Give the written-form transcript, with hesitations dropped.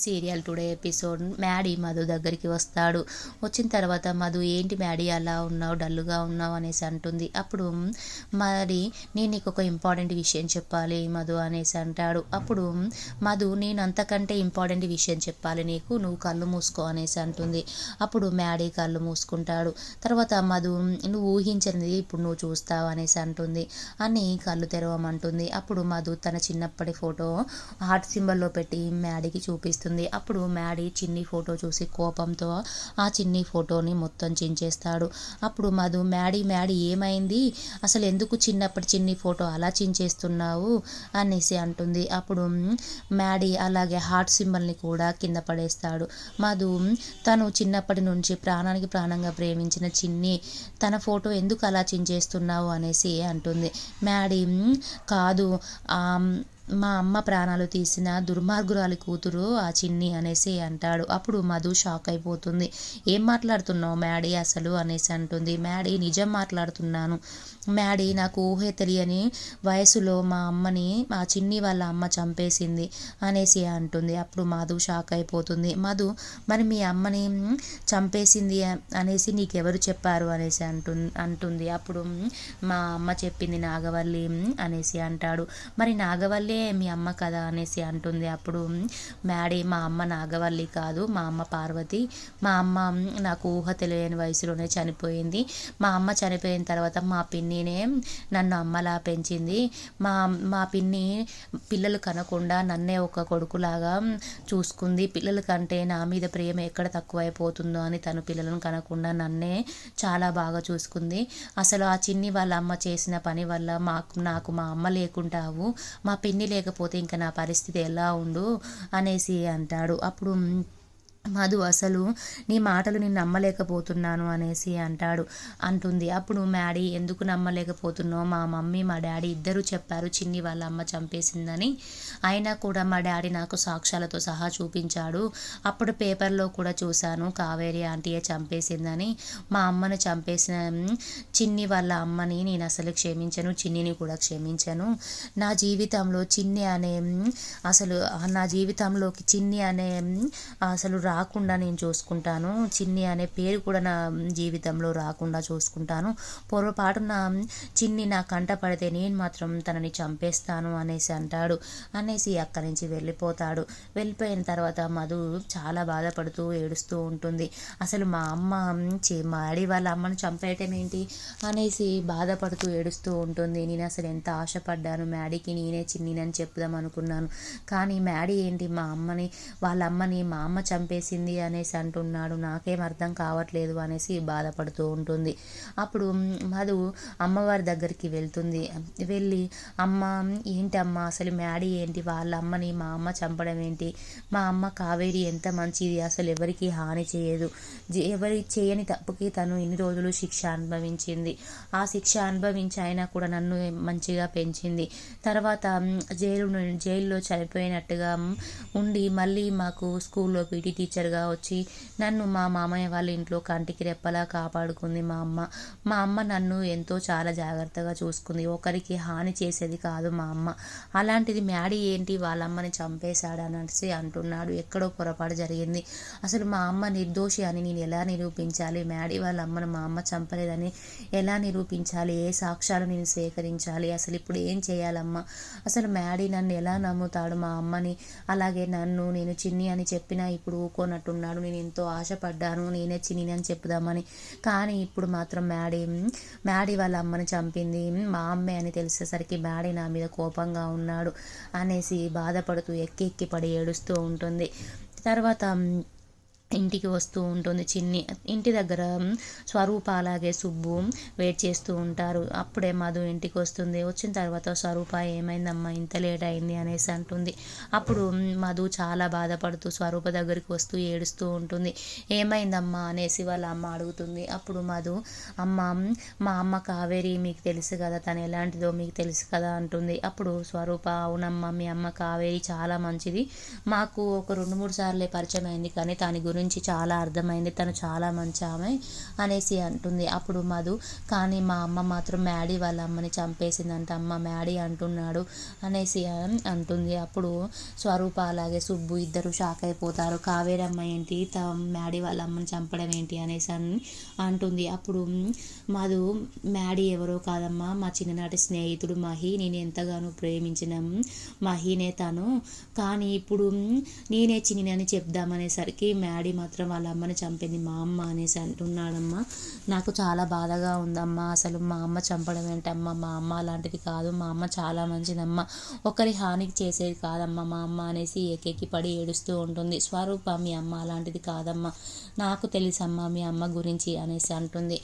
Serial today episode Maddy Madhu దగ్గరికి వస్తాడు. వచ్చిన తర్వాత మధు ఏంటి మ్యాడీ అలా ఉన్నావు, డల్గా ఉన్నావు అనేసి అంటుంది. అప్పుడు మరి నేను నీకు ఒక ఇంపార్టెంట్ విషయం చెప్పాలి మధు అనేసి అంటాడు. అప్పుడు మధు నేను అంతకంటే ఇంపార్టెంట్ విషయం చెప్పాలి నీకు, నువ్వు కళ్ళు మూసుకో అనేసి అంటుంది. అప్పుడు మ్యాడీ కళ్ళు మూసుకుంటాడు. తర్వాత మధు నువ్వు ఊహించినది ఇప్పుడు నువ్వు చూస్తావు అనేసి అంటుంది. అని కళ్ళు తెరవమంటుంది. అప్పుడు మధు తన చిన్నప్పటి ఫోటో హార్ట్ సింబల్లో పెట్టి మ్యాడీకి చూపిస్తుంది. అప్పుడు మ్యాడీ చిన్ని ఫోటో చూసి కోపంతో ఆ చిన్ని ఫోటోని మొత్తం చించేస్తాడు. అప్పుడు మధు మ్యాడీ ఏమైంది, అసలు ఎందుకు చిన్నప్పటి చిన్ని ఫోటో అలా చించేస్తున్నావు అనేసి అంటుంది. అప్పుడు మ్యాడీ అలాగే హార్ట్ సింబల్ని కూడా కింద పడేస్తాడు. మధు తను చిన్నప్పటి నుంచి ప్రాణానికి ప్రాణంగా ప్రేమించిన చిన్ని తన ఫోటో ఎందుకు అలా చించేస్తున్నావు అనేసి అంటుంది. మ్యాడీ కాదు, మా అమ్మ ప్రాణాలు తీసిన దుర్మార్గురాలి కూతురు ఆ చిన్ని అనేసి అంటాడు. అప్పుడు మధు షాక్ అయిపోతుంది. ఏం మాట్లాడుతున్నావు మ్యాడీ అసలు అనేసి అంటుంది. మ్యాడీ నిజం మాట్లాడుతున్నాను మ్యాడీ, నాకు ఊహే తెలియని వయసులో మా అమ్మని మా చిన్ని వాళ్ళ అమ్మ చంపేసింది అనేసి అంటుంది. అప్పుడు మధు షాక్ అయిపోతుంది. మధు మరి మీ అమ్మని చంపేసింది అనేసి నీకెవరు చెప్పారు అనేసి అంటుంది. అప్పుడు మా అమ్మ చెప్పింది నాగవల్లి అనేసి అంటాడు. మరి నాగవల్లి మీ అమ్మ కదా అనేసి అంటుంది. అప్పుడు మ్యాడీ మా అమ్మ నాగవల్లి కాదు, మా అమ్మ పార్వతి. మా అమ్మ నాకు ఊహ తెలియని వయసులోనే చనిపోయింది. మా అమ్మ చనిపోయిన తర్వాత మా పిన్నినే నన్ను అమ్మలా పెంచింది. మా పిన్ని పిల్లలు కనకుండా నన్నే ఒక కొడుకులాగా చూసుకుంది. పిల్లల కంటే నా మీద ప్రేమ ఎక్కడ తక్కువైపోతుందో అని తను పిల్లలను కనకుండా నన్నే చాలా బాగా చూసుకుంది. అసలు ఆ చిన్ని వాళ్ళ అమ్మ చేసిన పని వల్ల నాకు మా అమ్మ లేకుంటావు, మా పిన్ని లేకపోతే ఇంకా నా పరిస్థితి ఎలా ఉండు అనేసి అంటాడు. అప్పుడు మధు అసలు నీ మాటలు నేను నమ్మలేకపోతున్నాను అనేసి అంటుంది. అప్పుడు మ్యాడీ ఎందుకు నమ్మలేకపోతున్నావు, మా మమ్మీ మా డాడీ ఇద్దరూ చెప్పారు చిన్ని వాళ్ళ అమ్మ చంపేసిందని, అయినా కూడా మా డాడీ నాకు సాక్ష్యాలతో సహా చూపించాడు. అప్పుడు పేపర్లో కూడా చూశాను కావేరి ఆంటీయే చంపేసిందని. మా అమ్మను చంపేసిన చిన్ని వాళ్ళ అమ్మని నేను అసలు క్షమించను, చిన్నిని కూడా క్షమించను. నా జీవితంలో చిన్ని అనే నా జీవితంలోకి చిన్ని అనే అసలు రాకుండా నేను చూసుకుంటాను, చిన్ని అనే పేరు కూడా నా జీవితంలో రాకుండా చూసుకుంటాను. పొరపాటున చిన్ని నా కంట పడితే నేను మాత్రం తనని చంపేస్తాను అనేసి అంటాడు. అనేసి అక్కడి నుంచి వెళ్ళిపోతాడు. వెళ్ళిపోయిన తర్వాత మధు చాలా బాధపడుతూ ఏడుస్తూ ఉంటుంది. అసలు మా అమ్మ మా డాడీ వాళ్ళ అమ్మను చంపేయటం ఏంటి అనేసి బాధపడుతూ ఏడుస్తూ ఉంటుంది. నేను అసలు ఎంత ఆశపడ్డాను, మ్యాడీకి నేనే చిన్నినని చెప్దాం అనుకున్నాను, కానీ మ్యాడీ ఏంటి వాళ్ళ అమ్మని మా అమ్మ చంపేసింది అనేసి అంటున్నాడు, నాకేం అర్థం కావట్లేదు అనేసి బాధపడుతూ ఉంటుంది. అప్పుడు మధు అమ్మవారి దగ్గరికి వెళ్తుంది. వెళ్ళి అమ్మ ఏంటమ్మా అసలు మ్యాడీ ఏంటి వాళ్ళ అమ్మని మా అమ్మ చంపడం ఏంటి, మా అమ్మ కావేరి ఎంత మంచిది, అసలు ఎవరికి హాని చేయదు, ఎవరి చేయని తప్పుకి తను ఇన్ని రోజులు శిక్ష అనుభవించింది, ఆ శిక్ష అనుభవించి అయినా కూడా నన్ను మంచిగా పెంచింది. తర్వాత జైల్లో చనిపోయినట్టుగా ఉండి మళ్ళీ మాకు స్కూల్లో పీటీ టీచర్గా వచ్చి నన్ను మా మామయ్య వాళ్ళ ఇంట్లో కంటికి రెప్పలా కాపాడుకుంది మా అమ్మ నన్ను చాలా జాగ్రత్తగా చూసుకుంది, ఒకరికి హాని చేసేది కాదు మా అమ్మ. అలాంటిది మ్యాడీ ఏంటి వాళ్ళ అమ్మని చంపేశాడు అనేసి అంటున్నాడు. ఎక్కడో పొరపాటు జరిగింది, అసలు మా అమ్మ నిర్దోషి అని నేను ఎలా నిరూపించాలి, మ్యాడీ వాళ్ళ అమ్మను మా అమ్మ చంపలేదని ఎలా నిరూపించాలి, ఏ సాక్ష్యాలు నేను సేకరించాలి, అసలు ఇప్పుడు ఏం చేయాలమ్మా, అసలు మ్యాడీ నన్ను ఎలా నమ్ముతాడు మా అమ్మని, అలాగే నేను చిన్ని అని చెప్పినా ఇప్పుడు ఊకోనట్టున్నాడు, నేను ఎంతో ఆశపడ్డాను నేనే చిన్ని అని చెప్పుదామని, కానీ ఇప్పుడు మాత్రం మ్యాడీ వాళ్ళ అమ్మని చంపింది మా అమ్మే అని తెలిసేసరికి మ్యాడీ నా మీద కోపంగా ఉన్నాడు అనేసి బాధపడుతూ ఎక్కి పడి ఏడుస్తూ ఉంటుంది. తర్వాత ఇంటికి వస్తూ ఉంటుంది చిన్ని. ఇంటి దగ్గర స్వరూప అలాగే సుబ్బు వెయిట్ చేస్తూ ఉంటారు. అప్పుడే మధు ఇంటికి వస్తుంది. వచ్చిన తర్వాత స్వరూప ఏమైందమ్మా ఇంత లేట్ అయింది అనేసి అంటుంది. అప్పుడు మధు చాలా బాధపడుతూ స్వరూప దగ్గరికి వస్తూ ఏడుస్తూ ఉంటుంది. ఏమైందమ్మా అనేసి వాళ్ళ అమ్మ అడుగుతుంది. అప్పుడు మధు మా అమ్మ కావేరి మీకు తెలుసు కదా, తను ఎలాంటిదో మీకు తెలుసు కదా అంటుంది. అప్పుడు స్వరూప అవునమ్మా మీ అమ్మ కావేరి చాలా మంచిది, మాకు ఒక 2-3 సార్లే పరిచయం అయింది, కానీ దాని గురించి గురించి చాలా అర్థమైంది, తను చాలా మంచి ఆమె అనేసి అంటుంది. అప్పుడు మధు కానీ మా అమ్మ మాత్రం మ్యాడీ వాళ్ళ అమ్మని చంపేసిందంట అమ్మ, మ్యాడీ అంటున్నాడు అనేసి అంటుంది. అప్పుడు స్వరూప అలాగే సుబ్బు ఇద్దరు షాక్ అయిపోతారు. కావేరమ్మ ఏంటి మ్యాడీ వాళ్ళ అమ్మని చంపడం ఏంటి అనేసి అంటుంది. అప్పుడు మధు మ్యాడీ ఎవరో కాదమ్మా, మా చిన్ననాటి స్నేహితుడు మహి, నేను ఎంతగానో ప్రేమించిన మహినే తను, కానీ ఇప్పుడు నేనే చిన్ని అని చెప్దామనేసరికి మ్యాడీ మాత్రం వాళ్ళ అమ్మని చంపింది మా అమ్మ అనేసి అంటున్నాడమ్మా. నాకు చాలా బాధగా ఉందమ్మా, అసలు మా అమ్మ చంపడం ఏంటమ్మా, మా అమ్మ అలాంటిది కాదు, మా అమ్మ చాలా మంచిదమ్మా, ఒకరి హానికి చేసేది కాదమ్మా మా అమ్మ అనేసి ఏకేకి పడి ఏడుస్తూ ఉంటుంది. స్వరూప మీ అమ్మ అలాంటిది కాదమ్మా, నాకు తెలుసమ్మా మీ అమ్మ గురించి అనేసి అంటుంది.